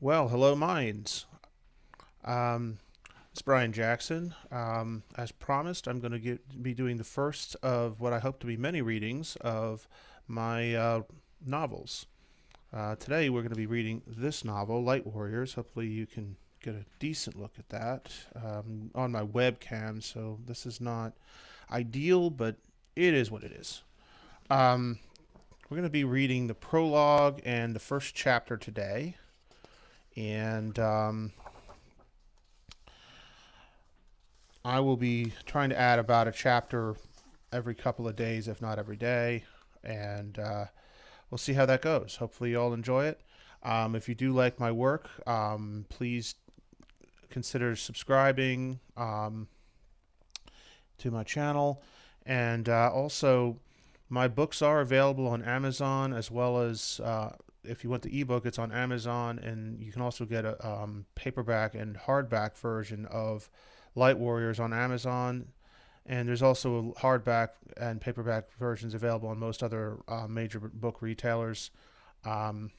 Well, hello, minds. Um, it's Brian Jackson. As promised, I'm going to be doing the first of what I hope to be many readings of my novels. Today, we're going to be reading this novel, Lightwarriors. Hopefully, you can get a decent look at that on my webcam. So, this is not ideal, but it is what it is. Um, we're going to be reading the prologue and the first chapter today. And I will be trying to add about a chapter every couple of days, if not every day, and we'll see how that goes. Hopefully, you all enjoy it. If you do like my work, please consider subscribing to my channel, and also my books are available on Amazon as well as. If you want the ebook, it's on Amazon, and you can also get a paperback and hardback version of Lightwarriors on Amazon. And there's also hardback and paperback versions available on most other major book retailers. Um,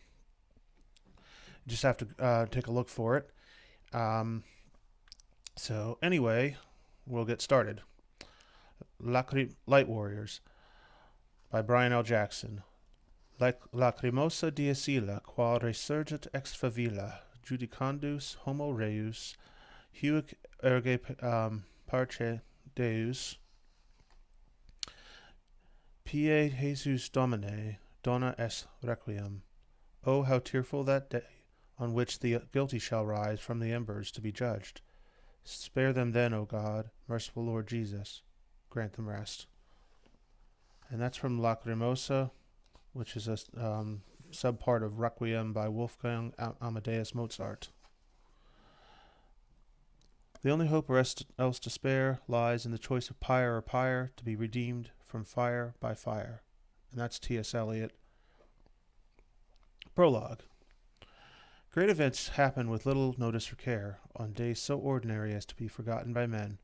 you just have to take a look for it. Um, so, anyway, we'll get started. Light Warriors by Brian L. Jackson. Lacrimosa diacilla, qual resurgit ex favilla, judicandus homo reus, huic erge parce Deus, Pie Jesus Domine, dona es requiem. Oh, how tearful that day on which the guilty shall rise from the embers to be judged. Spare them then, O God, merciful Lord Jesus. Grant them rest. And that's from Lacrimosa, which is a subpart of Requiem by Wolfgang Amadeus Mozart. The only hope else to spare lies in the choice of pyre or pyre to be redeemed from fire by fire. And that's T.S. Eliot. Prologue. Great events happen with little notice or care, on days so ordinary as to be forgotten by men.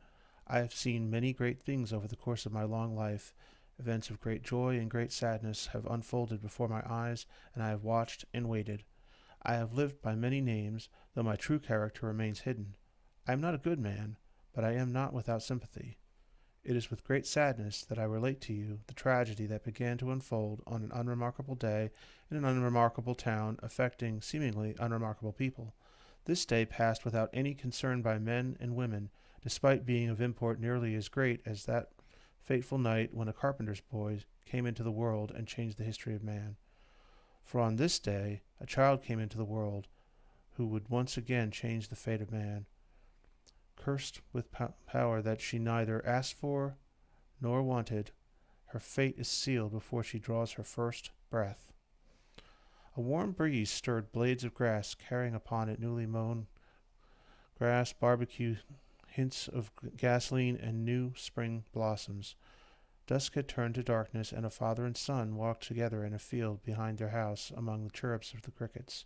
I have seen many great things over the course of my long life. Events of great joy and great sadness have unfolded before my eyes, and I have watched and waited. I have lived by many names, though my true character remains hidden. I am not a good man, but I am not without sympathy. It is with great sadness that I relate to you the tragedy that began to unfold on an unremarkable day in an unremarkable town, affecting seemingly unremarkable people. This day passed without any concern by men and women, despite being of import nearly as great as that fateful night when a carpenter's boy came into the world and changed the history of man. For on this day a child came into the world who would once again change the fate of man. Cursed with power that she neither asked for nor wanted, her fate is sealed before she draws her first breath. A warm breeze stirred blades of grass, carrying upon it newly mown grass, barbecue, hints of gasoline, and new spring blossoms. Dusk had turned to darkness, and a father and son walked together in a field behind their house among the chirrups of the crickets.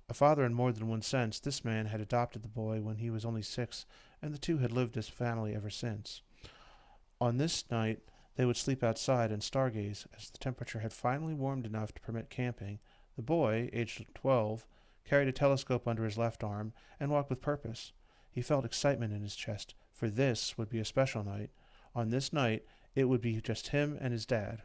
A father in more than one sense, this man had adopted the boy when he was only 6, and the two had lived as family ever since. On this night they would sleep outside and stargaze, as the temperature had finally warmed enough to permit camping. The boy, aged 12, carried a telescope under his left arm and walked with purpose. He felt excitement in his chest, for this would be a special night. On this night it would be just him and his dad.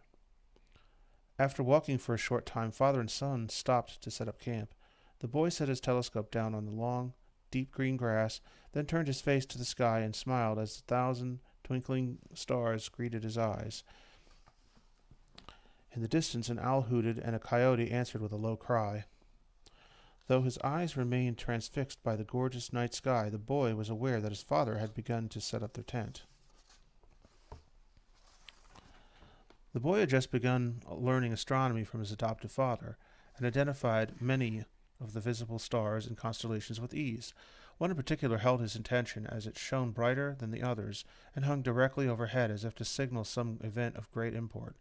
After walking for a short time, father and son stopped to set up camp. The boy set his telescope down on the long, deep green grass, then turned his face to the sky and smiled as 1,000 twinkling stars greeted his eyes. In the distance an owl hooted, and a coyote answered with a low cry. Though his eyes remained transfixed by the gorgeous night sky, the boy was aware that his father had begun to set up their tent. The boy had just begun learning astronomy from his adoptive father, and identified many of the visible stars and constellations with ease. One in particular held his attention, as it shone brighter than the others, and hung directly overhead as if to signal some event of great import.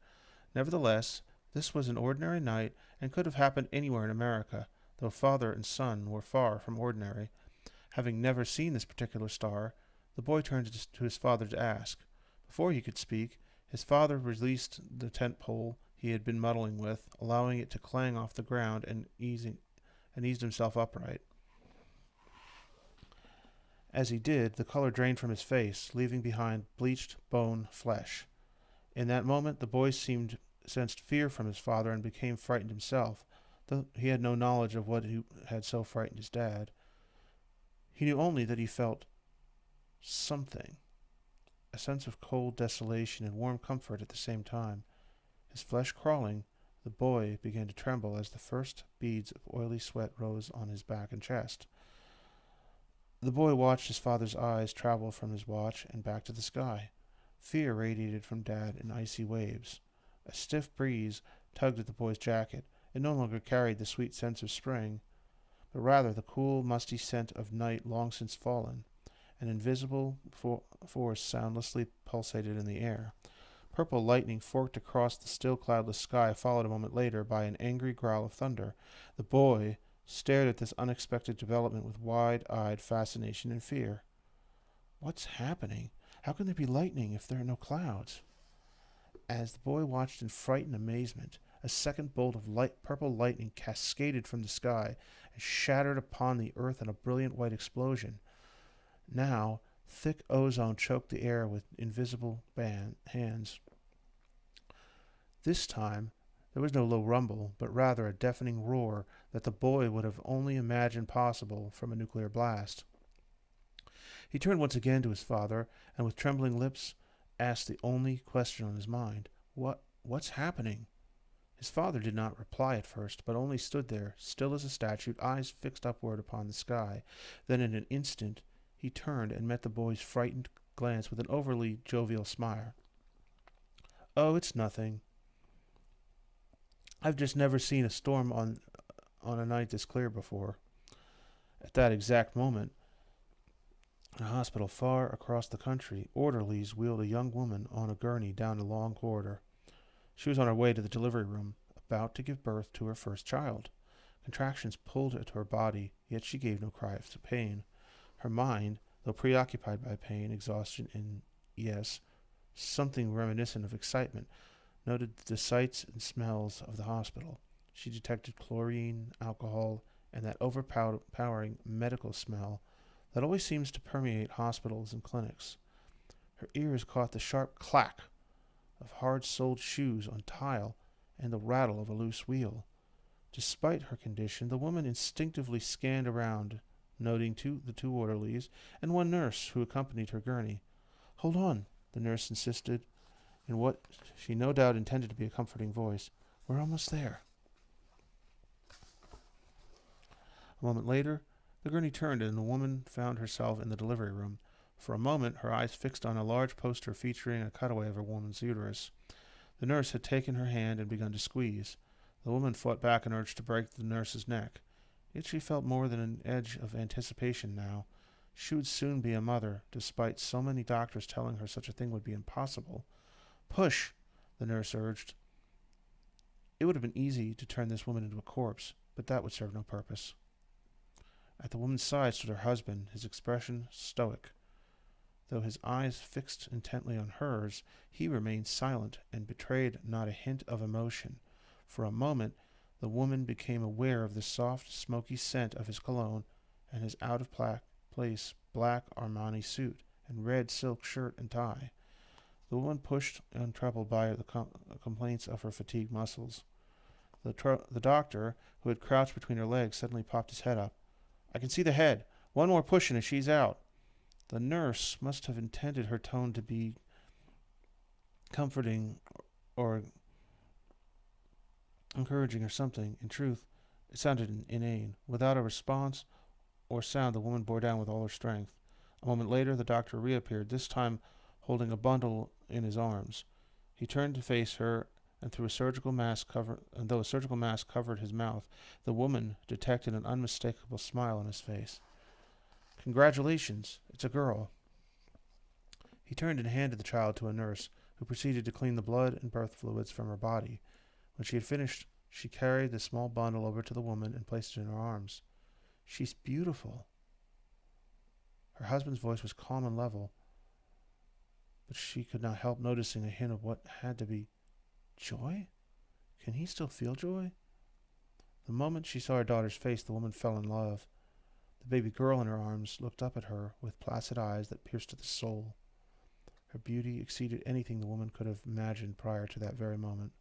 Nevertheless, this was an ordinary night, and could have happened anywhere in America, though father and son were far from ordinary. Having never seen this particular star, the boy turned to his father to ask. Before he could speak, his father released the tent pole he had been muddling with, allowing it to clang off the ground and eased himself upright. As he did, the color drained from his face, leaving behind bleached bone flesh. In that moment, the boy sensed fear from his father and became frightened himself, though he had no knowledge of what had so frightened his dad. He knew only that he felt something, a sense of cold desolation and warm comfort at the same time. His flesh crawling, the boy began to tremble as the first beads of oily sweat rose on his back and chest. The boy watched his father's eyes travel from his watch and back to the sky. Fear radiated from Dad in icy waves. A stiff breeze tugged at the boy's jacket. It no longer carried the sweet sense of spring, but rather the cool, musty scent of night long since fallen. An invisible force soundlessly pulsated in the air. Purple lightning forked across the still cloudless sky, followed a moment later by an angry growl of thunder. The boy stared at this unexpected development with wide-eyed fascination and fear. What's happening? How can there be lightning if there are no clouds? As the boy watched in frightened amazement, a second bolt of purple lightning cascaded from the sky and shattered upon the earth in a brilliant white explosion. Now, thick ozone choked the air with invisible hands. This time, there was no low rumble, but rather a deafening roar that the boy would have only imagined possible from a nuclear blast. He turned once again to his father, and with trembling lips asked the only question on his mind. What's happening? His father did not reply at first, but only stood there, still as a statue, eyes fixed upward upon the sky. Then in an instant he turned and met the boy's frightened glance with an overly jovial smile. "Oh, it's nothing. I've just never seen a storm on a night this clear before." At that exact moment, in a hospital far across the country, orderlies wheeled a young woman on a gurney down a long corridor. She was on her way to the delivery room, about to give birth to her first child. Contractions pulled at her body, yet she gave no cry of pain. Her mind, though preoccupied by pain, exhaustion, and, yes, something reminiscent of excitement, noted the sights and smells of the hospital. She detected chlorine, alcohol, and that overpowering medical smell that always seems to permeate hospitals and clinics. Her ears caught the sharp clack of hard-soled shoes on tile and the rattle of a loose wheel. Despite her condition, the woman instinctively scanned around, noting the two orderlies and one nurse who accompanied her gurney. "Hold on," the nurse insisted, in what she no doubt intended to be a comforting voice. "We're almost there." A moment later, the gurney turned and the woman found herself in the delivery room. For a moment, her eyes fixed on a large poster featuring a cutaway of a woman's uterus. The nurse had taken her hand and begun to squeeze. The woman fought back and urged to break the nurse's neck. Yet she felt more than an edge of anticipation now. She would soon be a mother, despite so many doctors telling her such a thing would be impossible. "Push," the nurse urged. It would have been easy to turn this woman into a corpse, but that would serve no purpose. At the woman's side stood her husband, his expression stoic. Though his eyes fixed intently on hers, he remained silent and betrayed not a hint of emotion. For a moment, the woman became aware of the soft, smoky scent of his cologne and his out-of-place black Armani suit and red silk shirt and tie. The woman pushed, untroubled by the complaints of her fatigued muscles. The doctor, who had crouched between her legs, suddenly popped his head up. "I can see the head. One more pushing and she's out." The nurse must have intended her tone to be comforting or encouraging or something. In truth, it sounded inane. Without a response or sound, the woman bore down with all her strength. A moment later, the doctor reappeared, this time holding a bundle in his arms. He turned to face her, and though a surgical mask covered his mouth, the woman detected an unmistakable smile on his face. "Congratulations, it's a girl." He turned and handed the child to a nurse, who proceeded to clean the blood and birth fluids from her body. When she had finished, she carried the small bundle over to the woman and placed it in her arms. "She's beautiful." Her husband's voice was calm and level, but she could not help noticing a hint of what had to be joy. Can he still feel joy? The moment she saw her daughter's face, the woman fell in love. The baby girl in her arms looked up at her with placid eyes that pierced to the soul. Her beauty exceeded anything the woman could have imagined prior to that very moment.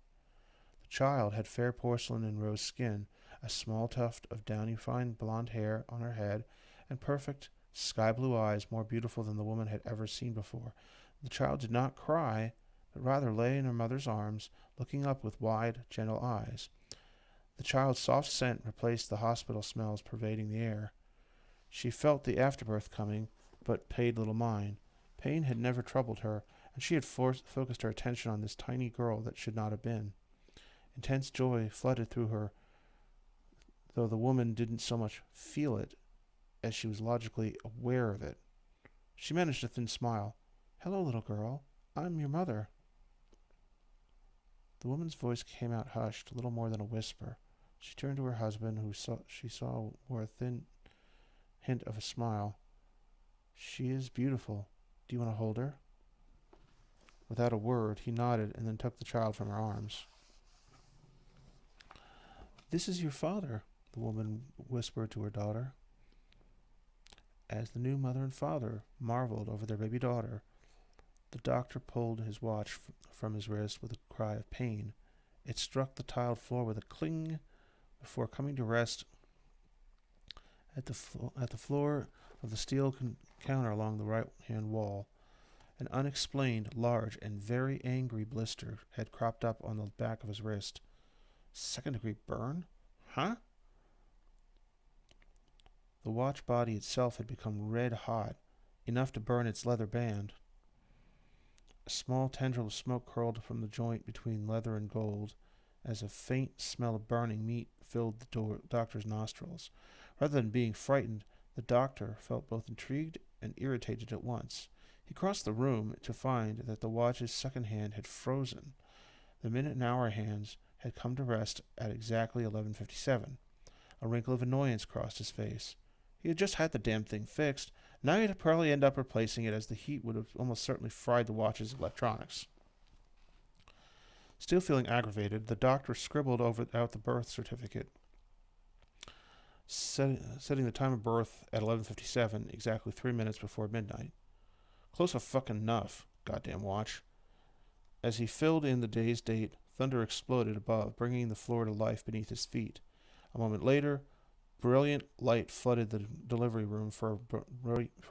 The child had fair porcelain and rose skin, a small tuft of downy fine blonde hair on her head, and perfect sky-blue eyes more beautiful than the woman had ever seen before. The child did not cry, but rather lay in her mother's arms, looking up with wide, gentle eyes. The child's soft scent replaced the hospital smells pervading the air. She felt the afterbirth coming, but paid little mind. Pain had never troubled her, and she had focused her attention on this tiny girl that should not have been. Intense joy flooded through her, though the woman didn't so much feel it as she was logically aware of it. She managed a thin smile. "Hello, little girl. I'm your mother." The woman's voice came out hushed, little more than a whisper. She turned to her husband, who she saw wore a thin hint of a smile. "She is beautiful. Do you want to hold her?" Without a word, he nodded and then took the child from her arms. "This is your father," the woman whispered to her daughter. As the new mother and father marveled over their baby daughter, the doctor pulled his watch from his wrist with a cry of pain. It struck the tiled floor with a cling before coming to rest at the floor of the steel counter along the right-hand wall. An unexplained, large, and very angry blister had cropped up on the back of his wrist. Second-degree burn? Huh? The watch body itself had become red hot, enough to burn its leather band. A small tendril of smoke curled from the joint between leather and gold, as a faint smell of burning meat filled the doctor's nostrils. Rather than being frightened, the doctor felt both intrigued and irritated at once. He crossed the room to find that the watch's second hand had frozen. The minute and hour hands had come to rest at exactly 11:57. A wrinkle of annoyance crossed his face. He had just had the damn thing fixed. Now he'd probably end up replacing it, as the heat would have almost certainly fried the watch's electronics. Still feeling aggravated, the doctor scribbled out the birth certificate, setting the time of birth at 11:57, exactly 3 minutes before midnight. Close fucking enough, goddamn watch. As he filled in the day's date, thunder exploded above, bringing the floor to life beneath his feet. A moment later, brilliant light flooded the delivery room for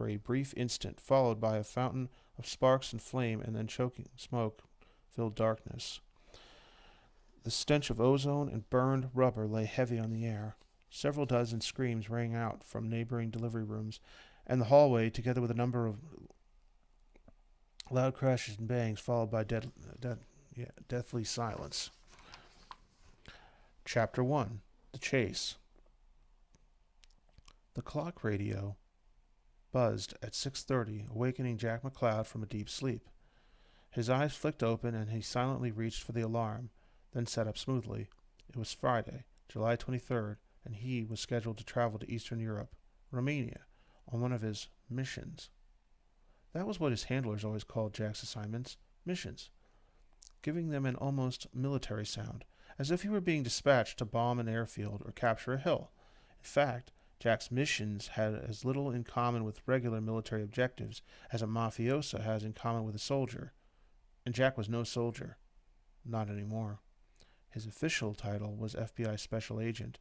a brief instant, followed by a fountain of sparks and flame, and then choking smoke-filled darkness. The stench of ozone and burned rubber lay heavy on the air. Several dozen screams rang out from neighboring delivery rooms and the hallway, together with a number of loud crashes and bangs, followed by deathly silence. Chapter 1. The Chase. The clock radio buzzed at 6:30, awakening Jack McCloud from a deep sleep. His eyes flicked open, and he silently reached for the alarm, then sat up smoothly. It was Friday, July 23rd, and he was scheduled to travel to Eastern Europe, Romania, on one of his missions. That was what his handlers always called Jack's assignments, missions, giving them an almost military sound, as if he were being dispatched to bomb an airfield or capture a hill. In fact, Jack's missions had as little in common with regular military objectives as a mafioso has in common with a soldier. And Jack was no soldier. Not anymore. His official title was FBI Special Agent.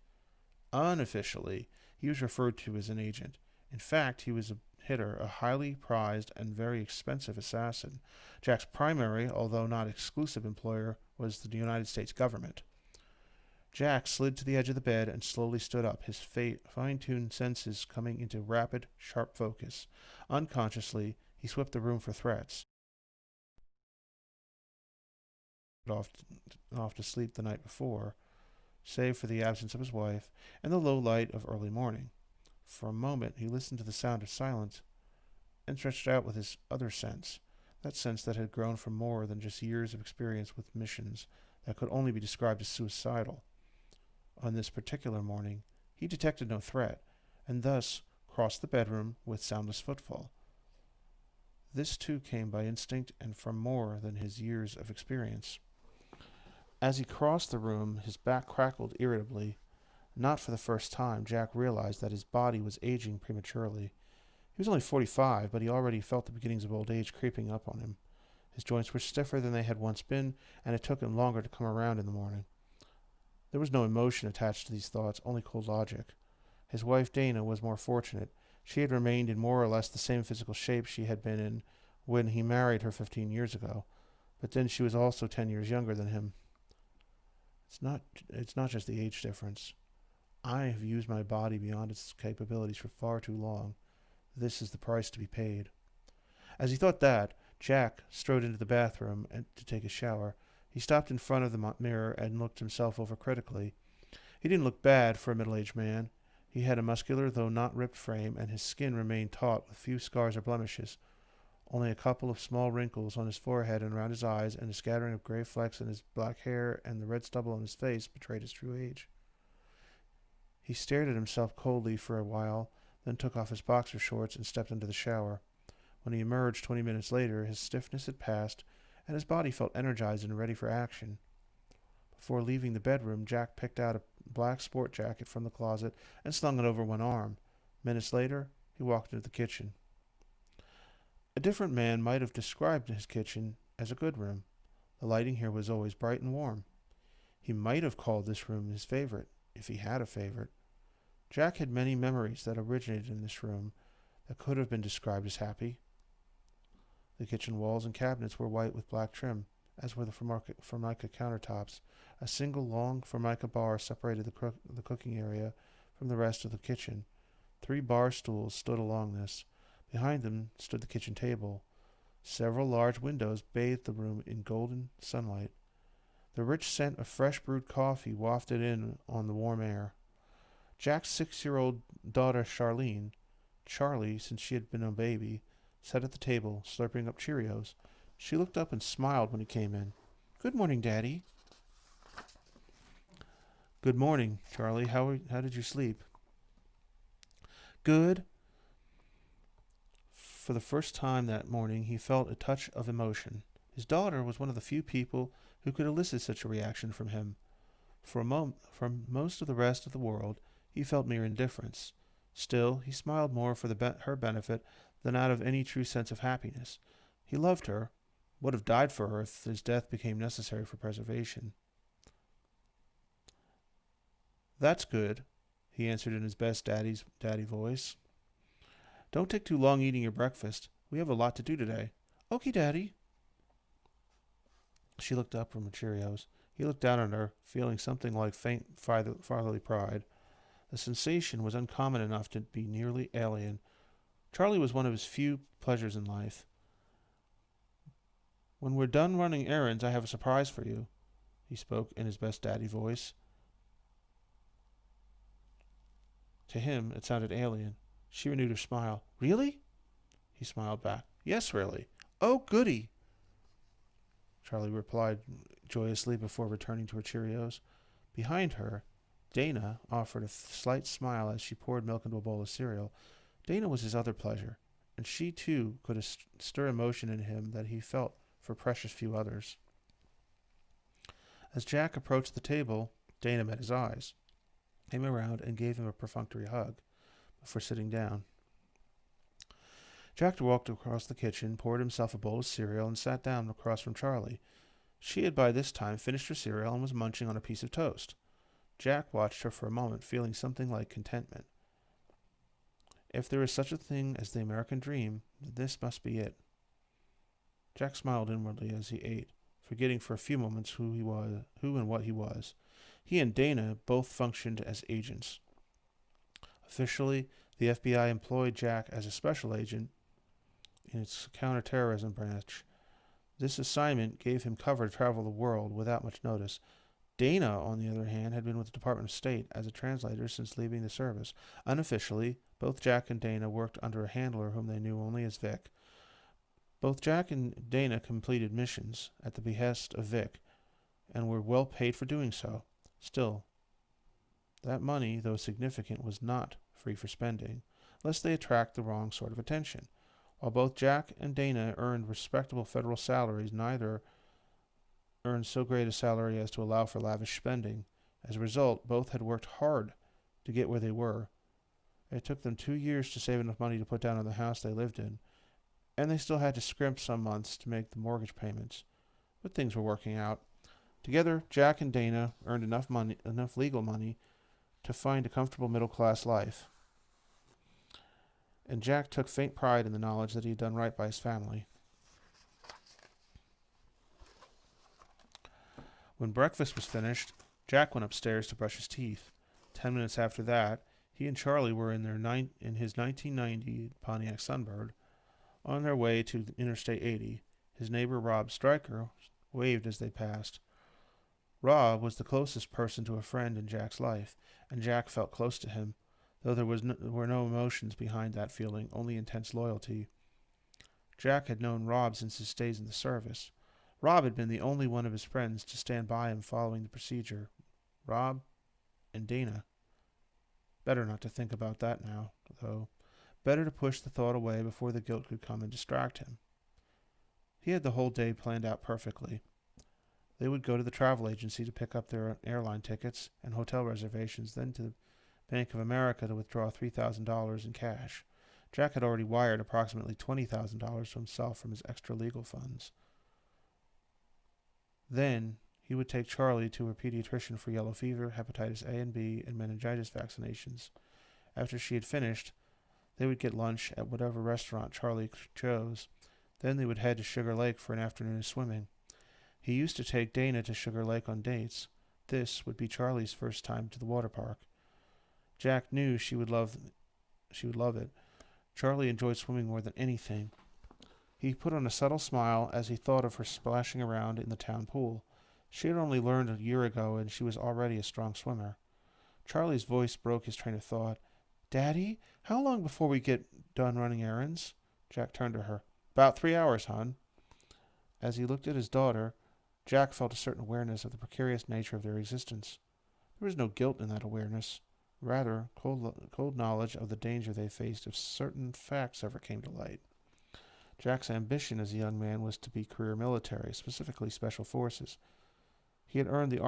Unofficially, he was referred to as an agent. In fact, he was a hitter, a highly prized and very expensive assassin. Jack's primary, although not exclusive employer, was the United States government. Jack slid to the edge of the bed and slowly stood up, his fine-tuned senses coming into rapid, sharp focus. Unconsciously, he swept the room for threats. Off to sleep the night before, save for the absence of his wife and the low light of early morning. For a moment he listened to the sound of silence and stretched out with his other sense, that sense that had grown from more than just years of experience with missions that could only be described as suicidal. On this particular morning, he detected no threat, and thus crossed the bedroom with soundless footfall. This too came by instinct and from more than his years of experience. As he crossed the room, his back crackled irritably. Not for the first time, Jack realized that his body was aging prematurely. He was only 45, but he already felt the beginnings of old age creeping up on him. His joints were stiffer than they had once been, and it took him longer to come around in the morning. There was no emotion attached to these thoughts, only cold logic. His wife Dana was more fortunate. She had remained in more or less the same physical shape she had been in when he married her 15 years ago, but then she was also 10 years younger than him. It's not just the age difference. I have used my body beyond its capabilities for far too long. This is the price to be paid. As he thought that, Jack strode into the bathroom to take a shower. He stopped in front of the mirror and looked himself over critically. He didn't look bad for a middle-aged man. He had a muscular, though not ripped frame, and his skin remained taut with few scars or blemishes. Only a couple of small wrinkles on his forehead and around his eyes, and a scattering of gray flecks in his black hair and the red stubble on his face betrayed his true age. He stared at himself coldly for a while, then took off his boxer shorts and stepped into the shower. When he emerged 20 minutes later, his stiffness had passed, and his body felt energized and ready for action. Before leaving the bedroom, Jack picked out a black sport jacket from the closet and slung it over one arm. Minutes later, he walked into the kitchen. A different man might have described his kitchen as a good room. The lighting here was always bright and warm. He might have called this room his favorite, if he had a favorite. Jack had many memories that originated in this room that could have been described as happy. The kitchen walls and cabinets were white with black trim, as were the formica countertops. A single long formica bar separated the cooking area from the rest of the kitchen. 3 bar stools stood along this. Behind them stood the kitchen table. Several large windows bathed the room in golden sunlight. The rich scent of fresh brewed coffee wafted in on the warm air. Jack's 6-year-old daughter Charlene, Charlie since she had been a baby, sat at the table, slurping up Cheerios. She looked up and smiled when he came in. "Good morning, Daddy." "Good morning, Charlie. How did you sleep?" "Good." For the first time that morning, he felt a touch of emotion. His daughter was one of the few people who could elicit such a reaction from him. From most of the rest of the world, he felt mere indifference. Still, he smiled more for her benefit than out of any true sense of happiness. He loved her, would have died for her if his death became necessary for preservation. "That's good," he answered in his best daddy voice. "Don't take too long eating your breakfast. We have a lot to do today." "Okay, Daddy." She looked up from her Cheerios. He looked down on her, feeling something like faint fatherly pride. The sensation was uncommon enough to be nearly alien. Charlie was one of his few pleasures in life. "When we're done running errands, I have a surprise for you," he spoke in his best daddy voice. To him, it sounded alien. She renewed her smile. "Really?" He smiled back. "Yes, really." "Oh, goody," Charlie replied joyously before returning to her Cheerios. Behind her, Dana offered a slight smile as she poured milk into a bowl of cereal. Dana was his other pleasure, and she too could stir emotion in him that he felt for precious few others. As Jack approached the table, Dana met his eyes, came around, and gave him a perfunctory hug before sitting down. Jack walked across the kitchen, poured himself a bowl of cereal, and sat down across from Charlie. She had by this time finished her cereal and was munching on a piece of toast. Jack watched her for a moment, feeling something like contentment. If there is such a thing as the American dream, this must be it. Jack smiled inwardly as he ate, forgetting for a few moments who and what he was. He and Dana both functioned as agents. Officially, the FBI employed Jack as a special agent in its counterterrorism branch. This assignment gave him cover to travel the world without much notice. Dana, on the other hand, had been with the Department of State as a translator since leaving the service. Unofficially, both Jack and Dana worked under a handler whom they knew only as Vic. Both Jack and Dana completed missions at the behest of Vic, and were well paid for doing so. Still, that money, though significant, was not free for spending, lest they attract the wrong sort of attention. While both Jack and Dana earned respectable federal salaries, neither earned so great a salary as to allow for lavish spending. As a result, both had worked hard to get where they were. It took them 2 years to save enough money to put down on the house they lived in, and they still had to scrimp some months to make the mortgage payments. But things were working out. Together, Jack and Dana earned enough legal money to find a comfortable middle-class life. And Jack took faint pride in the knowledge that he had done right by his family. When breakfast was finished, Jack went upstairs to brush his teeth. 10 minutes after that, he and Charlie were in his 1990 Pontiac Sunbird on their way to Interstate 80. His neighbor Rob Stryker waved as they passed. Rob was the closest person to a friend in Jack's life, and Jack felt close to him, though there were no emotions behind that feeling, only intense loyalty. Jack had known Rob since his days in the service. Rob had been the only one of his friends to stand by him following the procedure. Rob and Dana. Better not to think about that now, though. Better to push the thought away before the guilt could come and distract him. He had the whole day planned out perfectly. They would go to the travel agency to pick up their airline tickets and hotel reservations, then to the Bank of America to withdraw $3,000 in cash. Jack had already wired approximately $20,000 to himself from his extra legal funds. Then he would take Charlie to her pediatrician for yellow fever, hepatitis A and B, and meningitis vaccinations. After she had finished, they would get lunch at whatever restaurant Charlie chose. Then they would head to Sugar Lake for an afternoon of swimming. He used to take Dana to Sugar Lake on dates. This would be Charlie's first time to the water park. Jack knew she would love it. Charlie enjoyed swimming more than anything. He put on a subtle smile as he thought of her splashing around in the town pool. She had only learned a year ago, and she was already a strong swimmer. Charlie's voice broke his train of thought. "Daddy, how long before we get done running errands?" Jack turned to her. "About 3 hours, hon." As he looked at his daughter, Jack felt a certain awareness of the precarious nature of their existence. There was no guilt in that awareness. Rather, cold knowledge of the danger they faced if certain facts ever came to light. Jack's ambition as a young man was to be career military, specifically Special Forces. He had entered the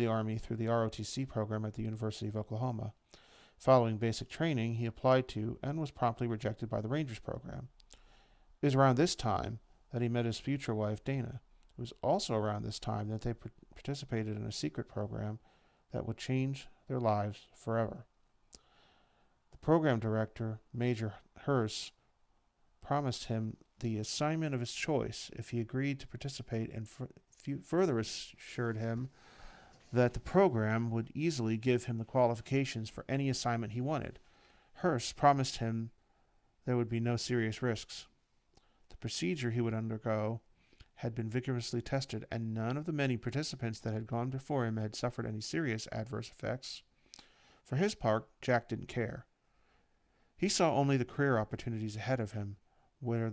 Army through the ROTC program at the University of Oklahoma. Following basic training, he applied to and was promptly rejected by the Rangers program. It was around this time that he met his future wife, Dana. It was also around this time that they participated in a secret program that would change their lives forever. The program director, Major Hurst, promised him the assignment of his choice if he agreed to participate, and further assured him that the program would easily give him the qualifications for any assignment he wanted. Hurst promised him there would be no serious risks. The procedure he would undergo had been vigorously tested, and none of the many participants that had gone before him had suffered any serious adverse effects. For his part, Jack didn't care. He saw only the career opportunities ahead of him, where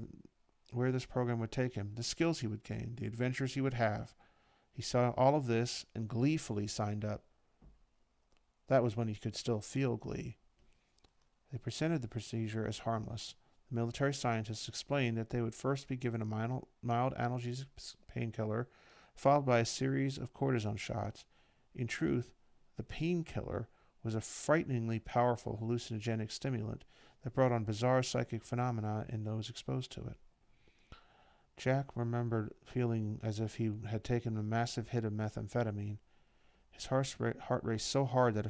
this program would take him, the skills he would gain, the adventures he would have. He saw all of this and gleefully signed up. That was when he could still feel glee. They presented the procedure as harmless. The military scientists explained that they would first be given a mild analgesic painkiller, followed by a series of cortisone shots. In truth, the painkiller was a frighteningly powerful hallucinogenic stimulant that brought on bizarre psychic phenomena in those exposed to it. Jack remembered feeling as if he had taken a massive hit of methamphetamine. His heart raced so hard that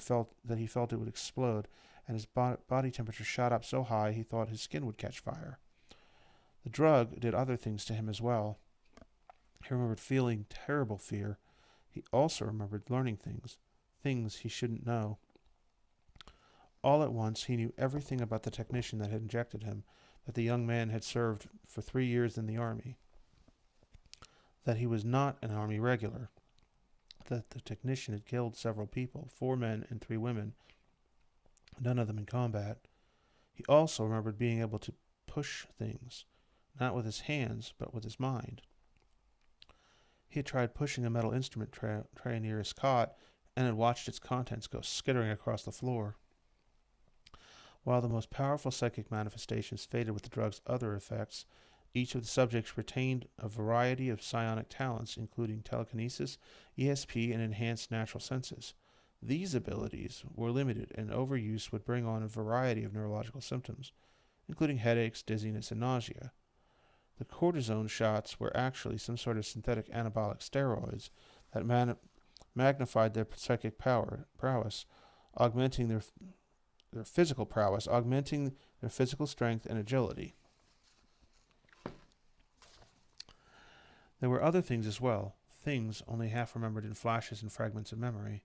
he felt it would explode, and his body temperature shot up so high he thought his skin would catch fire. The drug did other things to him as well. He remembered feeling terrible fear. He also remembered learning things he shouldn't know. All at once, he knew everything about the technician that had injected him, that the young man had served for 3 years in the Army, that he was not an Army regular, that the technician had killed several people, 4 men and 3 women, none of them in combat. He also remembered being able to push things, not with his hands, but with his mind. He had tried pushing a metal instrument tray near his cot and had watched its contents go skittering across the floor. While the most powerful psychic manifestations faded with the drug's other effects, each of the subjects retained a variety of psionic talents, including telekinesis, ESP, and enhanced natural senses. These abilities were limited, and overuse would bring on a variety of neurological symptoms, including headaches, dizziness, and nausea. The cortisone shots were actually some sort of synthetic anabolic steroids that magnified their psychic prowess, augmenting their physical prowess, augmenting their physical strength and agility. There were other things as well, things only half remembered in flashes and fragments of memory.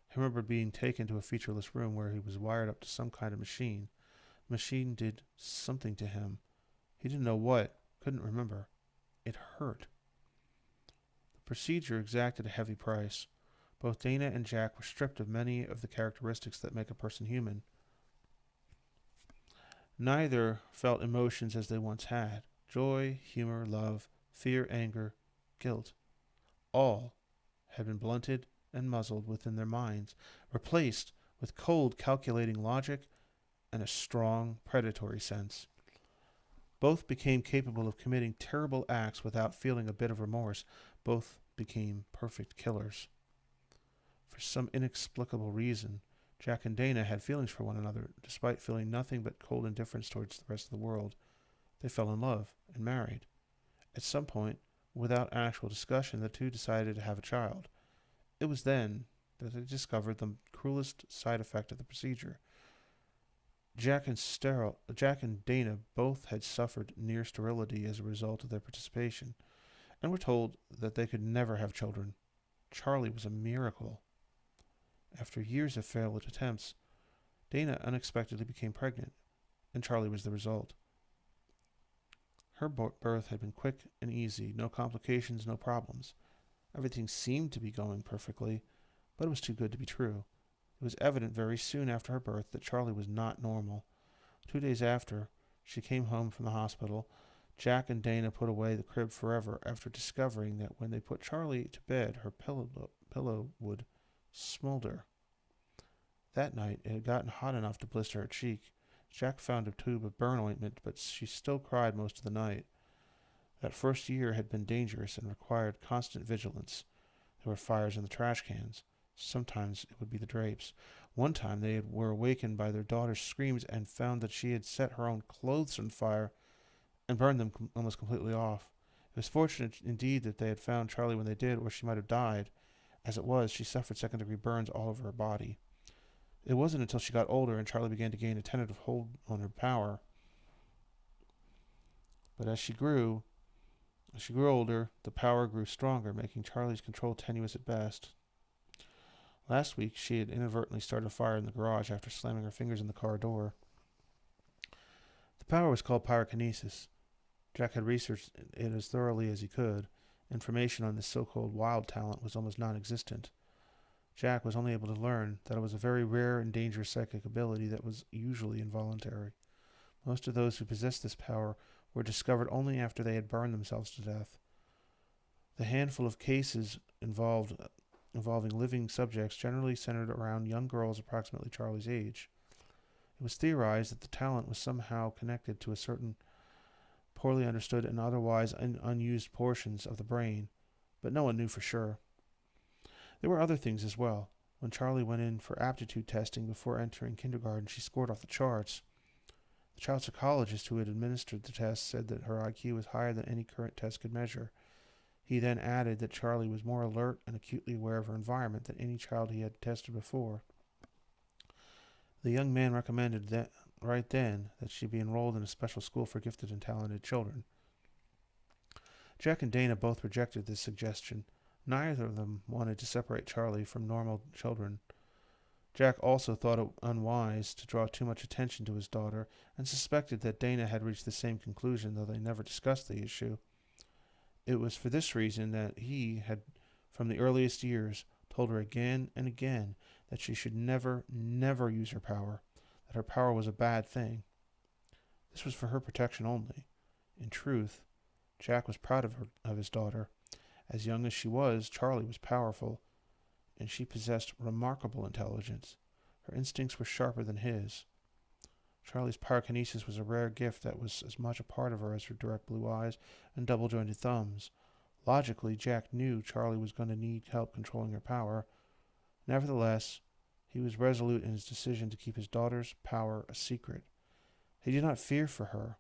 He remembered being taken to a featureless room where he was wired up to some kind of machine. The machine did something to him. He didn't know what, couldn't remember. It hurt. The procedure exacted a heavy price. Both Dana and Jack were stripped of many of the characteristics that make a person human. Neither felt emotions as they once had: joy, humor, love, fear, anger, guilt. All had been blunted and muzzled within their minds, replaced with cold, calculating logic and a strong, predatory sense. Both became capable of committing terrible acts without feeling a bit of remorse. Both became perfect killers. For some inexplicable reason, Jack and Dana had feelings for one another, despite feeling nothing but cold indifference towards the rest of the world. They fell in love and married. At some point, without actual discussion, the two decided to have a child. It was then that they discovered the cruelest side effect of the procedure. Jack and Dana both had suffered near sterility as a result of their participation, and were told that they could never have children. Charlie was a miracle. After years of failed attempts, Dana unexpectedly became pregnant, and Charlie was the result. Her birth had been quick and easy, no complications, no problems. Everything seemed to be going perfectly, but it was too good to be true. It was evident very soon after her birth that Charlie was not normal. 2 days after she came home from the hospital, Jack and Dana put away the crib forever after discovering that when they put Charlie to bed, her pillow would smolder. That night, it had gotten hot enough to blister her cheek. Jack found a tube of burn ointment, but she still cried most of the night. That first year had been dangerous and required constant vigilance. There were fires in the trash cans. Sometimes it would be the drapes. One time they were awakened by their daughter's screams and found that she had set her own clothes on fire and burned them almost completely off. It was fortunate indeed that they had found Charlie when they did, or she might have died. As it was, she suffered second-degree burns all over her body. It wasn't until she got older and Charlie began to gain a tentative hold on her power. But as she grew older, the power grew stronger, making Charlie's control tenuous at best. Last week, she had inadvertently started a fire in the garage after slamming her fingers in the car door. The power was called pyrokinesis. Jack had researched it as thoroughly as he could. Information on this so-called wild talent was almost non-existent. Jack was only able to learn that it was a very rare and dangerous psychic ability that was usually involuntary. Most of those who possessed this power were discovered only after they had burned themselves to death. The handful of cases involving living subjects generally centered around young girls approximately Charlie's age. It was theorized that the talent was somehow connected to a certain poorly understood and otherwise unused portions of the brain, but no one knew for sure. There were other things as well. When Charlie went in for aptitude testing before entering kindergarten, she scored off the charts. The child psychologist who had administered the test said that her IQ was higher than any current test could measure. He then added that Charlie was more alert and acutely aware of her environment than any child he had tested before. The young man recommended that right then that she be enrolled in a special school for gifted and talented children. Jack and Dana both rejected this suggestion. Neither of them wanted to separate Charlie from normal children. Jack also thought it unwise to draw too much attention to his daughter, and suspected that Dana had reached the same conclusion, though they never discussed the issue. It was for this reason that he had, from the earliest years, told her again and again that she should never, never use her power, that her power was a bad thing. This was for her protection only. In truth, Jack was proud of his daughter. As young as she was, Charlie was powerful, and she possessed remarkable intelligence. Her instincts were sharper than his. Charlie's pyrokinesis was a rare gift that was as much a part of her as her direct blue eyes and double-jointed thumbs. Logically, Jack knew Charlie was going to need help controlling her power. Nevertheless, He was resolute in his decision to keep his daughter's power a secret. He did not fear for her.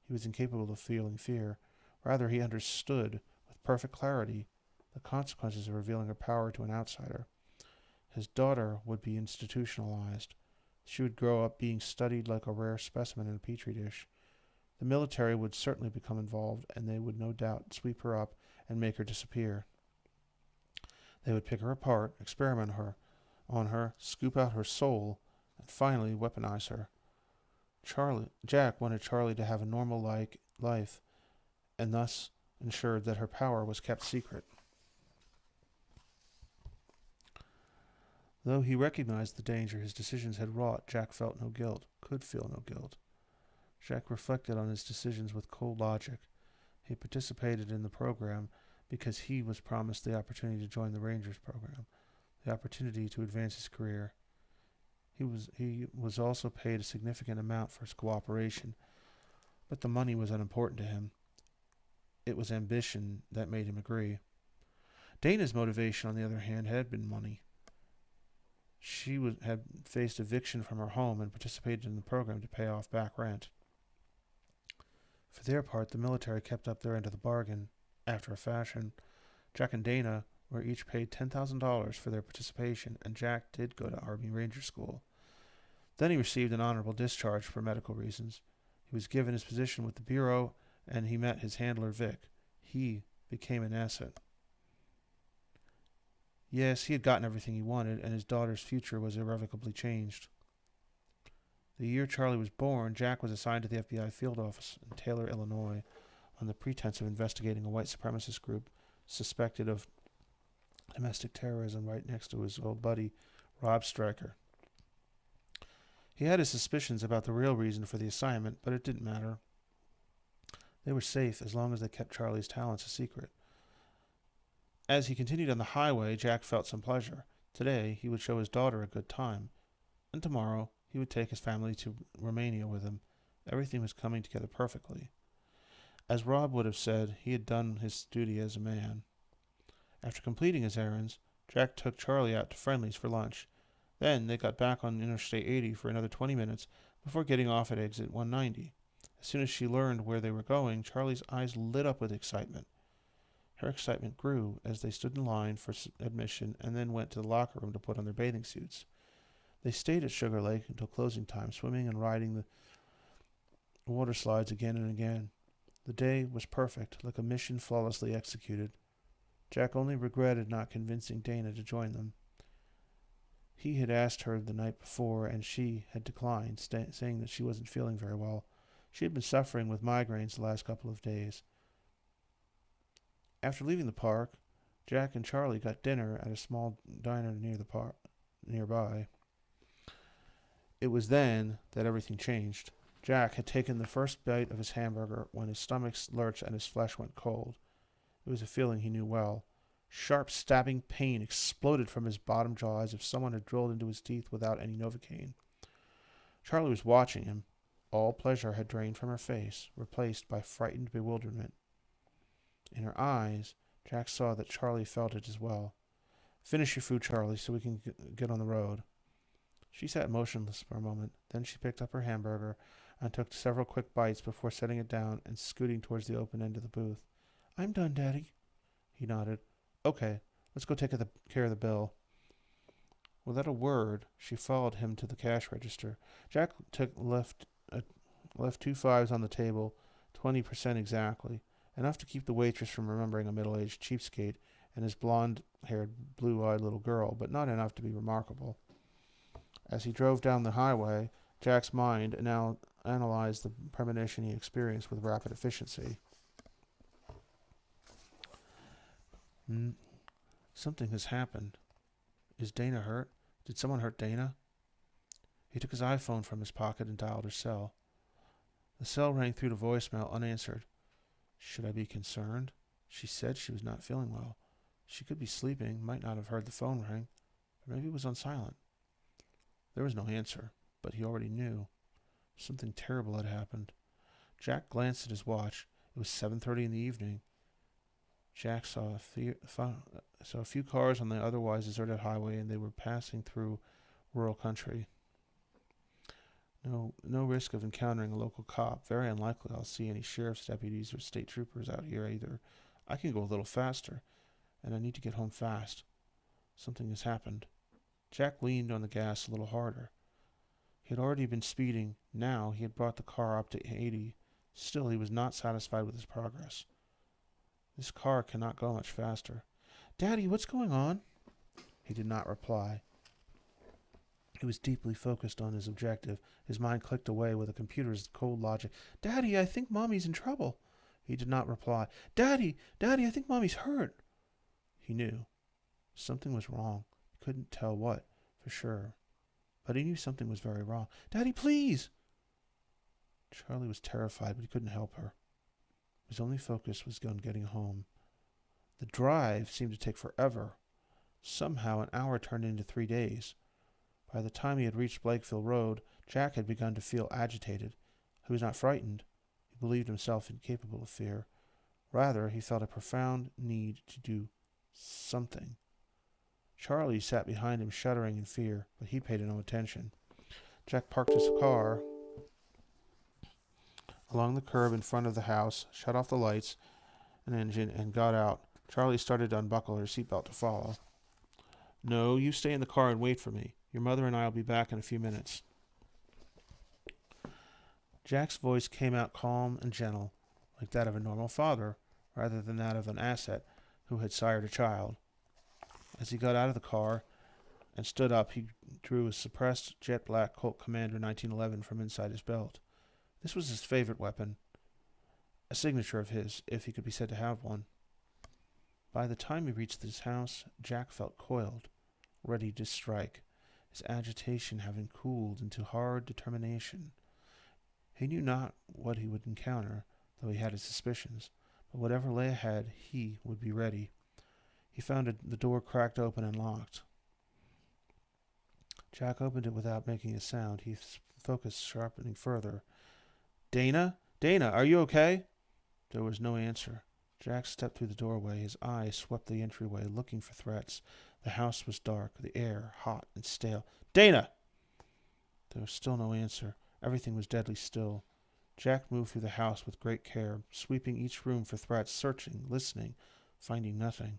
He was incapable of feeling fear. Rather, he understood with perfect clarity the consequences of revealing her power to an outsider. His daughter would be institutionalized. She would grow up being studied like a rare specimen in a petri dish. The military would certainly become involved, and they would no doubt sweep her up and make her disappear. They would pick her apart, experiment on her, scoop out her soul, and finally weaponize her. Jack wanted Charlie to have a normal life, and thus ensured that her power was kept secret. Though he recognized the danger his decisions had wrought, Jack felt no guilt, could feel no guilt. Jack reflected on his decisions with cold logic. He participated in the program because he was promised the opportunity to join the Rangers program, the opportunity to advance his career. He was also paid a significant amount for his cooperation, but the money was unimportant to him. It was ambition that made him agree. Dana's motivation, on the other hand, had been money. She had faced eviction from her home and participated in the program to pay off back rent. For their part, the military kept up their end of the bargain, after a fashion. Jack and Dana were each paid $10,000 for their participation, and Jack did go to Army Ranger School. Then he received an honorable discharge for medical reasons. He was given his position with the Bureau, and he met his handler, Vic. He became an asset. Yes, he had gotten everything he wanted, and his daughter's future was irrevocably changed. The year Charlie was born, Jack was assigned to the FBI field office in Taylor, Illinois, on the pretense of investigating a white supremacist group suspected of domestic terrorism right next to his old buddy, Rob Stryker. He had his suspicions about the real reason for the assignment, but it didn't matter. They were safe as long as they kept Charlie's talents a secret. As he continued on the highway, Jack felt some pleasure. Today, he would show his daughter a good time, and tomorrow he would take his family to Romania with him. Everything was coming together perfectly. As Rob would have said, he had done his duty as a man. After completing his errands, Jack took Charlie out to Friendly's for lunch. Then they got back on Interstate 80 for another 20 minutes before getting off at exit 190. As soon as she learned where they were going, Charlie's eyes lit up with excitement. Her excitement grew as they stood in line for admission and then went to the locker room to put on their bathing suits. They stayed at Sugar Lake until closing time, swimming and riding the water slides again and again. The day was perfect, like a mission flawlessly executed. Jack only regretted not convincing Dana to join them. He had asked her the night before, and she had declined, saying that she wasn't feeling very well. She had been suffering with migraines the last couple of days. After leaving the park, Jack and Charlie got dinner at a small diner nearby. It was then that everything changed. Jack had taken the first bite of his hamburger when his stomach lurched and his flesh went cold. It was a feeling he knew well. Sharp, stabbing pain exploded from his bottom jaw as if someone had drilled into his teeth without any Novocaine. Charlie was watching him. All pleasure had drained from her face, replaced by frightened bewilderment. In her eyes, Jack saw that Charlie felt it as well. "Finish your food, Charlie, so we can get on the road." She sat motionless for a moment. Then she picked up her hamburger and took several quick bites before setting it down and scooting towards the open end of the booth. "I'm done, Daddy." He nodded. "Okay, let's go take care of the bill." Without a word, she followed him to the cash register. Jack left 2 fives on the table, 20% exactly, enough to keep the waitress from remembering a middle-aged cheapskate and his blonde-haired, blue-eyed little girl, but not enough to be remarkable. As he drove down the highway, Jack's mind now analyzed the premonition he experienced with rapid efficiency. Something has happened. Is Dana hurt? Did someone hurt Dana? He took his iPhone from his pocket and dialed her cell. The cell rang through to voicemail, unanswered. Should I be concerned? She said she was not feeling well. She could be sleeping, might not have heard the phone ring, or maybe it was on silent. There was no answer, but he already knew. Something terrible had happened. Jack glanced at his watch. It was 7:30 in the evening. Jack saw a few cars on the otherwise deserted highway, and they were passing through rural country. No risk of encountering a local cop. Very unlikely I'll see any sheriff's deputies or state troopers out here either. I can go a little faster, and I need to get home fast. Something has happened. Jack leaned on the gas a little harder. He had already been speeding. Now he had brought the car up to 80. Still, he was not satisfied with his progress. This car cannot go much faster. Daddy, what's going on? He did not reply. He was deeply focused on his objective. His mind clicked away with a computer's cold logic. Daddy, I think Mommy's in trouble. He did not reply. Daddy, I think Mommy's hurt. He knew. Something was wrong. He couldn't tell what, for sure. But he knew something was very wrong. Daddy, please! Charlie was terrified, but he couldn't help her. His only focus was on getting home. The drive seemed to take forever. Somehow an hour turned into 3 days. By the time he had reached Blakeville Road, Jack had begun to feel agitated. He was not frightened. He believed himself incapable of fear. Rather, he felt a profound need to do something. Charlie sat behind him, shuddering in fear, but he paid no attention. Jack parked his car along the curb in front of the house, shut off the lights and engine, and got out. Charlie started to unbuckle her seatbelt to follow. No, you stay in the car and wait for me. Your mother and I will be back in a few minutes. Jack's voice came out calm and gentle, like that of a normal father, rather than that of an asset who had sired a child. As he got out of the car and stood up, he drew a suppressed jet-black Colt Commander 1911 from inside his belt. This was his favorite weapon, a signature of his, if he could be said to have one. By the time he reached his house, Jack felt coiled, ready to strike, his agitation having cooled into hard determination. He knew not what he would encounter, though he had his suspicions, but whatever lay ahead, he would be ready. He found the door cracked open and locked. Jack opened it without making a sound. He focused, sharpening further. Dana? Dana, are you okay? There was no answer. Jack stepped through the doorway. His eyes swept the entryway, looking for threats. The house was dark, the air hot and stale. Dana! There was still no answer. Everything was deadly still. Jack moved through the house with great care, sweeping each room for threats, searching, listening, finding nothing.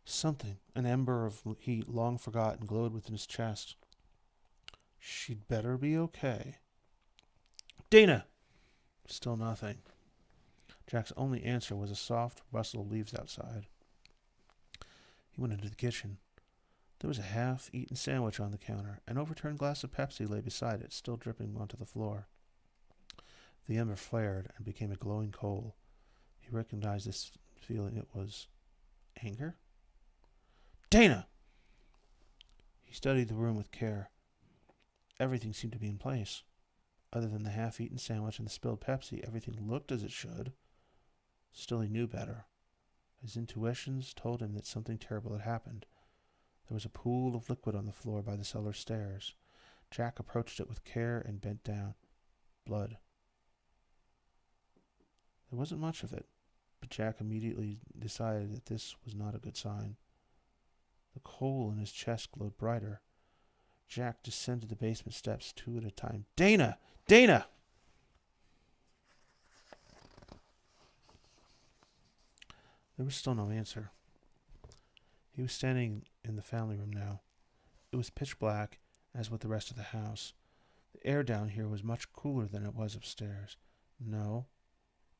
Something, an ember of heat long forgotten, glowed within his chest. She'd better be okay. Dana! Still nothing. Jack's only answer was a soft rustle of leaves outside. He went into the kitchen. There was a half-eaten sandwich on the counter. An overturned glass of Pepsi lay beside it, still dripping onto the floor. The ember flared and became a glowing coal. He recognized this feeling. It was anger? Dana! He studied the room with care. Everything seemed to be in place. Other than the half-eaten sandwich and the spilled Pepsi, everything looked as it should. Still, he knew better. His intuitions told him that something terrible had happened. There was a pool of liquid on the floor by the cellar stairs. Jack approached it with care and bent down. Blood. There wasn't much of it, but Jack immediately decided that this was not a good sign. The coal in his chest glowed brighter. Jack descended the basement steps 2 at a time. Dana! Dana! There was still no answer. He was standing in the family room now. It was pitch black, as with the rest of the house. The air down here was much cooler than it was upstairs. No,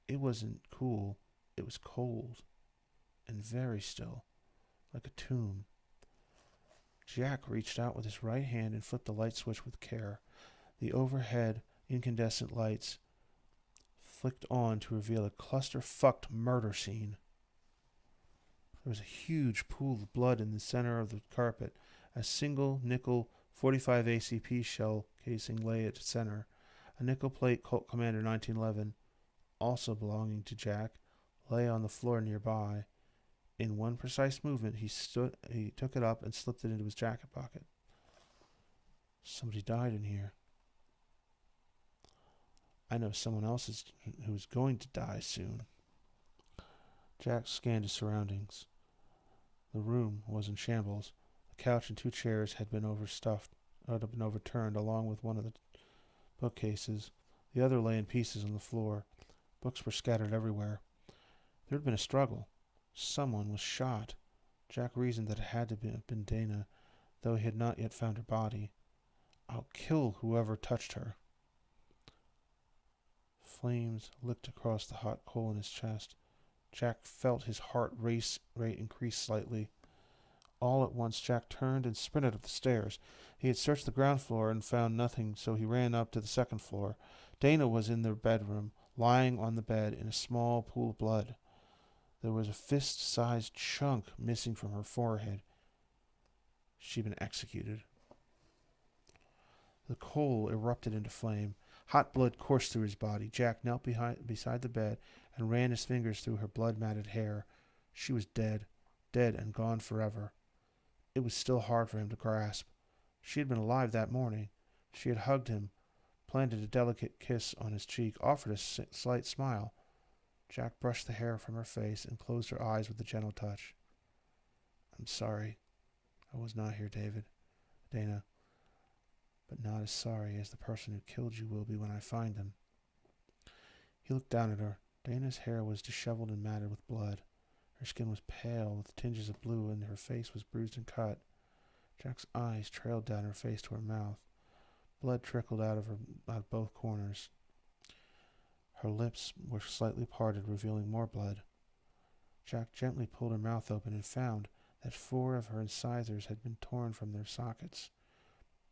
it wasn't cool. It was cold and very still, like a tomb. Jack reached out with his right hand and flipped the light switch with care. The overhead incandescent lights flicked on to reveal a cluster-fucked murder scene. There was a huge pool of blood in the center of the carpet. A single nickel 45 ACP shell casing lay at its center. A nickel plate Colt Commander 1911, also belonging to Jack, lay on the floor nearby. In one precise movement, he took it up and slipped it into his jacket pocket. Somebody died in here. I know someone else who's going to die soon. Jack scanned his surroundings. The room was in shambles. The couch and 2 chairs had been overturned, along with one of the bookcases. The other lay in pieces on the floor. Books were scattered everywhere. There had been a struggle. Someone was shot. Jack reasoned that it had to have been Dana, though he had not yet found her body. I'll kill whoever touched her. Flames licked across the hot coal in his chest. Jack felt his heart rate increase slightly. All at once Jack turned and sprinted up the stairs. He had searched the ground floor and found nothing, so he ran up to the second floor. Dana was in their bedroom, lying on the bed in a small pool of blood. There was a fist-sized chunk missing from her forehead. She'd been executed. The coal erupted into flame. Hot blood coursed through his body. Jack knelt beside the bed and ran his fingers through her blood-matted hair. She was dead and gone forever. It was still hard for him to grasp. She had been alive that morning. She had hugged him, planted a delicate kiss on his cheek, offered a slight smile. Jack brushed the hair from her face and closed her eyes with a gentle touch. I'm sorry. I was not here, Dana, but not as sorry as the person who killed you will be when I find him. He looked down at her. Dana's hair was disheveled and matted with blood. Her skin was pale with tinges of blue, and her face was bruised and cut. Jack's eyes trailed down her face to her mouth. Blood trickled out of both corners. Her lips were slightly parted, revealing more blood. Jack gently pulled her mouth open and found that 4 of her incisors had been torn from their sockets.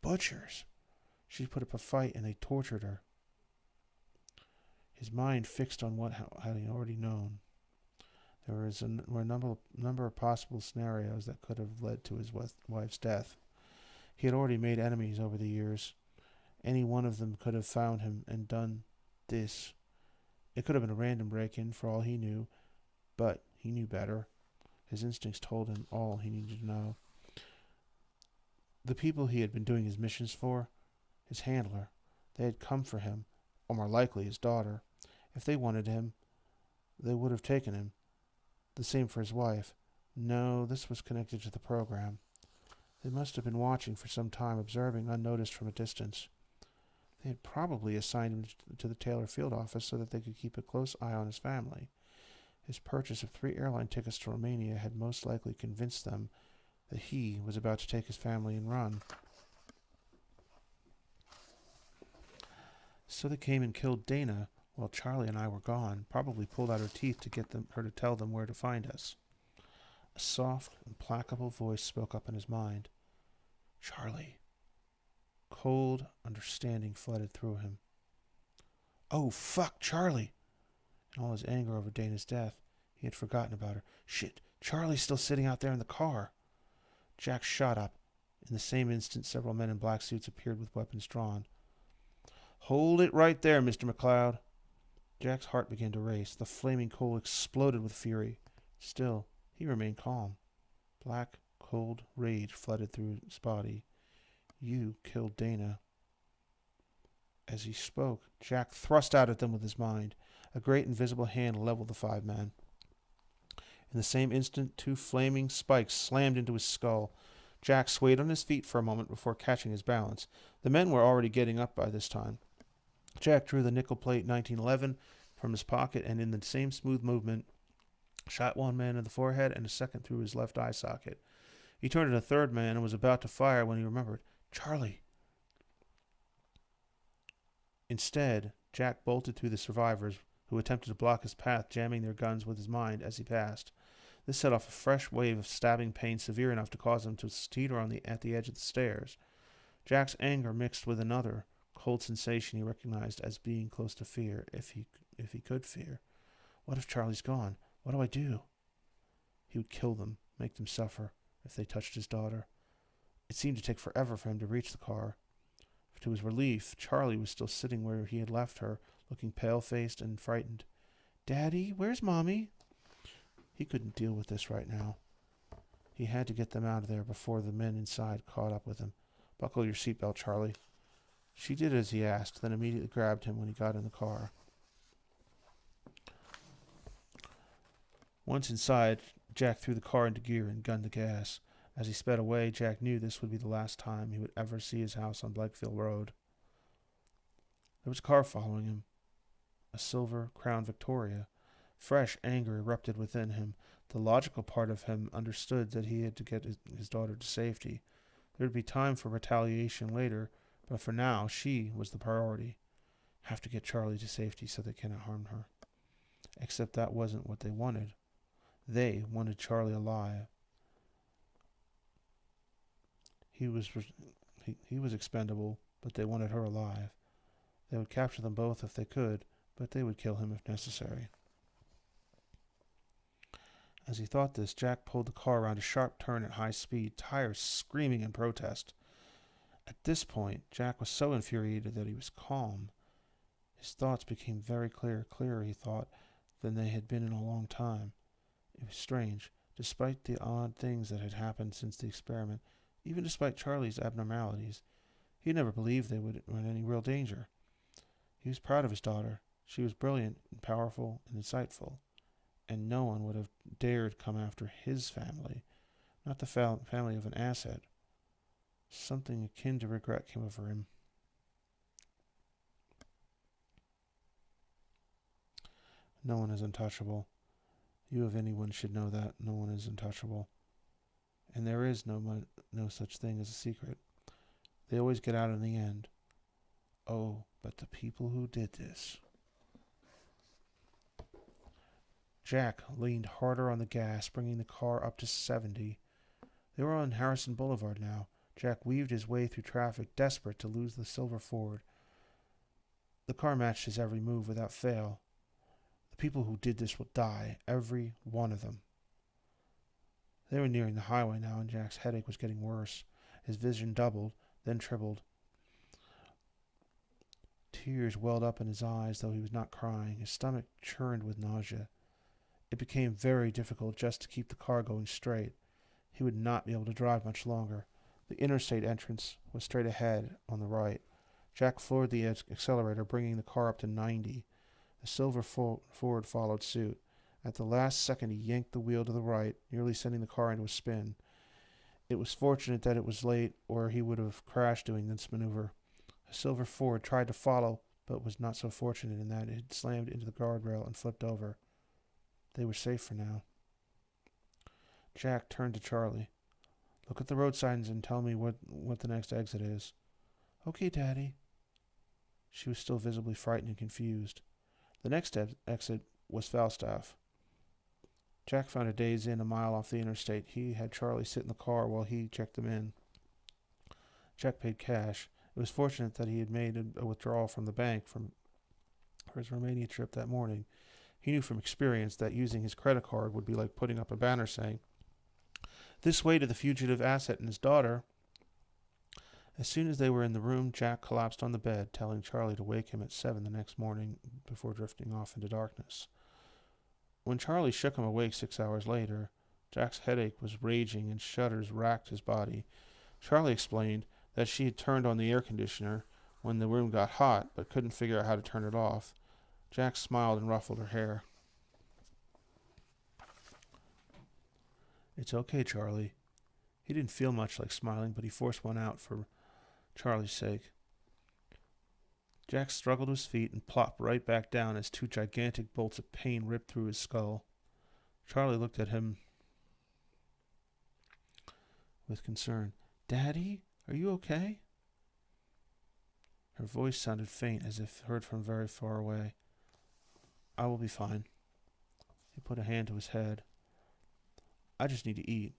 Butchers! She'd put up a fight, and they tortured her. His mind fixed on what had he already known. There were a number of possible scenarios that could have led to his wife's death. He had already made enemies over the years. Any one of them could have found him and done this. It could have been a random break-in for all he knew, but he knew better. His instincts told him all he needed to know. The people he had been doing his missions for, his handler, they had come for him, or more likely his daughter. If they wanted him, they would have taken him. The same for his wife. No, this was connected to the program. They must have been watching for some time, observing unnoticed from a distance. They had probably assigned him to the Taylor field office so that they could keep a close eye on his family. His purchase of 3 airline tickets to Romania had most likely convinced them that he was about to take his family and run. So they came and killed Dana while Charlie and I were gone, probably pulled out her teeth to get her to tell them where to find us. A soft, implacable voice spoke up in his mind. Charlie. Cold understanding flooded through him. Oh, fuck, Charlie! In all his anger over Dana's death, he had forgotten about her. Shit, Charlie's still sitting out there in the car. Jack shot up. In the same instant, several men in black suits appeared with weapons drawn. Hold it right there, Mr. McLeod. Jack's heart began to race. The flaming coal exploded with fury. Still, he remained calm. Black, cold rage flooded through his body. You killed Dana. As he spoke, Jack thrust out at them with his mind. A great invisible hand leveled the 5 men. In the same instant, 2 flaming spikes slammed into his skull. Jack swayed on his feet for a moment before catching his balance. The men were already getting up by this time. Jack drew the nickel plate 1911 from his pocket and in the same smooth movement shot 1 man in the forehead and a second through his left eye socket. He turned to a 3rd man and was about to fire when he remembered. Charlie. Instead, Jack bolted through the survivors, who attempted to block his path, jamming their guns with his mind as he passed. This set off a fresh wave of stabbing pain severe enough to cause him to teeter at the edge of the stairs. Jack's anger mixed with another cold sensation he recognized as being close to fear, if he could fear. What if Charlie's gone? What do I do? He would kill them, make them suffer, if they touched his daughter. It seemed to take forever for him to reach the car. To his relief, Charlie was still sitting where he had left her, looking pale-faced and frightened. Daddy, where's Mommy? He couldn't deal with this right now. He had to get them out of there before the men inside caught up with him. Buckle your seatbelt, Charlie. She did as he asked, then immediately grabbed him when he got in the car. Once inside, Jack threw the car into gear and gunned the gas. As he sped away, Jack knew this would be the last time he would ever see his house on Blakefield Road. There was a car following him, a silver Crown Victoria. Fresh anger erupted within him. The logical part of him understood that he had to get his daughter to safety. There would be time for retaliation later, but for now, she was the priority. Have to get Charlie to safety so they cannot harm her. Except that wasn't what they wanted. They wanted Charlie alive. He was expendable, but they wanted her alive. They would capture them both if they could, but they would kill him if necessary. As he thought this, Jack pulled the car around a sharp turn at high speed, tires screaming in protest. At this point, Jack was so infuriated that he was calm. His thoughts became very clearer, he thought, than they had been in a long time. It was strange. Despite the odd things that had happened since the experiment, even despite Charlie's abnormalities, he had never believed they were in any real danger. He was proud of his daughter. She was brilliant and powerful and insightful, and no one would have dared come after his family, not the family of an asset. Something akin to regret came over him. No one is untouchable. You, if anyone, should know that no one is untouchable. And there is no such thing as a secret. They always get out in the end. Oh, but the people who did this. Jack leaned harder on the gas, bringing the car up to 70. They were on Harrison Boulevard now. Jack weaved his way through traffic, desperate to lose the silver Ford. The car matched his every move without fail. The people who did this will die, every one of them. They were nearing the highway now, and Jack's headache was getting worse. His vision doubled, then tripled. Tears welled up in his eyes, though he was not crying. His stomach churned with nausea. It became very difficult just to keep the car going straight. He would not be able to drive much longer. The interstate entrance was straight ahead on the right. Jack floored the accelerator, bringing the car up to 90. The silver Ford followed suit. At the last second, he yanked the wheel to the right, nearly sending the car into a spin. It was fortunate that it was late, or he would have crashed doing this maneuver. The silver Ford tried to follow, but was not so fortunate in that it had slammed into the guardrail and flipped over. They were safe for now. Jack turned to Charlie. Look at the road signs and tell me what the next exit is. Okay, Daddy. She was still visibly frightened and confused. The next exit was Falstaff. Jack found a Days Inn a mile off the interstate. He had Charlie sit in the car while he checked them in. Jack paid cash. It was fortunate that he had made a withdrawal from the bank for his Romania trip that morning. He knew from experience that using his credit card would be like putting up a banner saying, "This way to the fugitive asset and his daughter." As soon as they were in the room, Jack collapsed on the bed, telling Charlie to wake him at 7 the next morning before drifting off into darkness. When Charlie shook him awake 6 hours later, Jack's headache was raging and shudders racked his body. Charlie explained that she had turned on the air conditioner when the room got hot, but couldn't figure out how to turn it off. Jack smiled and ruffled her hair. It's okay, Charlie. He didn't feel much like smiling, but he forced one out for Charlie's sake. Jack struggled to his feet and plopped right back down as two gigantic bolts of pain ripped through his skull. Charlie looked at him with concern. Daddy, are you okay? Her voice sounded faint, as if heard from very far away. I will be fine. He put a hand to his head. I just need to eat.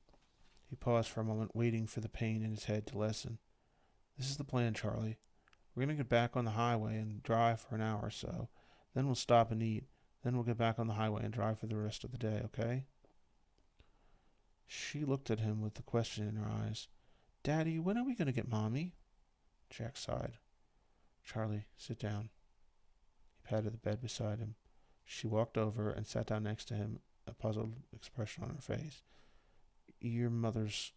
He paused for a moment, waiting for the pain in his head to lessen. This is the plan, Charlie. We're going to get back on the highway and drive for an hour or so. Then we'll stop and eat. Then we'll get back on the highway and drive for the rest of the day, okay? She looked at him with the question in her eyes. Daddy, when are we going to get Mommy? Jack sighed. Charlie, sit down. He patted the bed beside him. She walked over and sat down next to him, a puzzled expression on her face. Your mother's...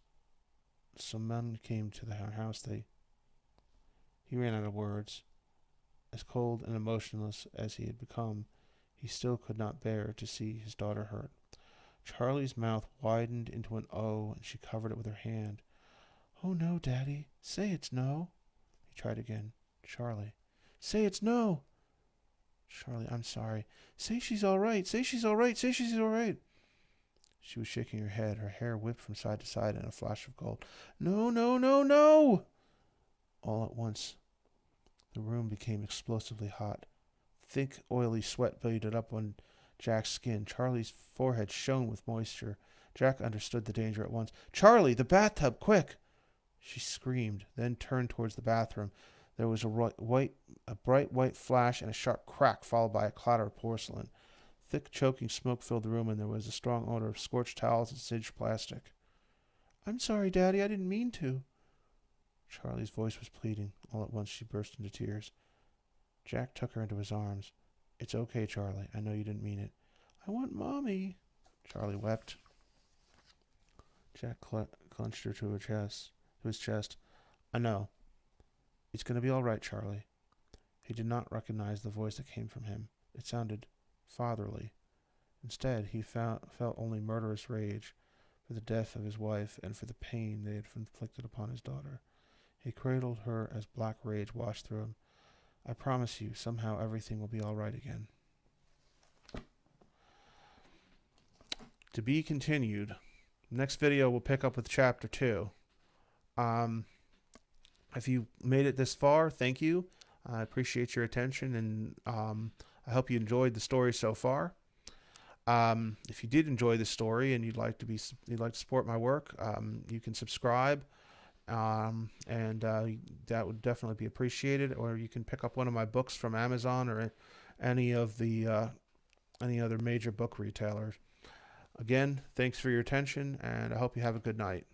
Some men came to our house. He ran out of words. As cold and emotionless as he had become, he still could not bear to see his daughter hurt. Charlie's mouth widened into an O, and she covered it with her hand. Oh, no, Daddy. Say it's no. He tried again. Charlie. Say it's no. Charlie, I'm sorry. Say she's all right. Say she's all right. Say she's all right. She was shaking her head. Her hair whipped from side to side in a flash of gold. No, no, no, no! All at once, the room became explosively hot. Thick, oily sweat beaded up on Jack's skin. Charlie's forehead shone with moisture. Jack understood the danger at once. Charlie, the bathtub, quick! She screamed, then turned towards the bathroom. There was a bright white flash and a sharp crack, followed by a clatter of porcelain. Thick, choking smoke filled the room, and there was a strong odor of scorched towels and singed plastic. I'm sorry, Daddy, I didn't mean to. Charlie's voice was pleading. All at once she burst into tears. Jack took her into his arms. It's okay, Charlie. I know you didn't mean it. I want Mommy. Charlie wept. Jack clenched her to his chest. I know. It's going to be all right, Charlie. He did not recognize the voice that came from him. It sounded fatherly. Instead, he felt only murderous rage for the death of his wife and for the pain they had inflicted upon his daughter. He cradled her as black rage washed through him. I promise you, somehow everything will be all right again. To be continued. Next video we'll pick up with chapter 2. If you made it this far, thank you. I appreciate your attention, and I hope you enjoyed the story so far. If you did enjoy the story and you'd like to support my work, you can subscribe, and that would definitely be appreciated. Or you can pick up one of my books from Amazon or any other major book retailers. Again, thanks for your attention, and I hope you have a good night.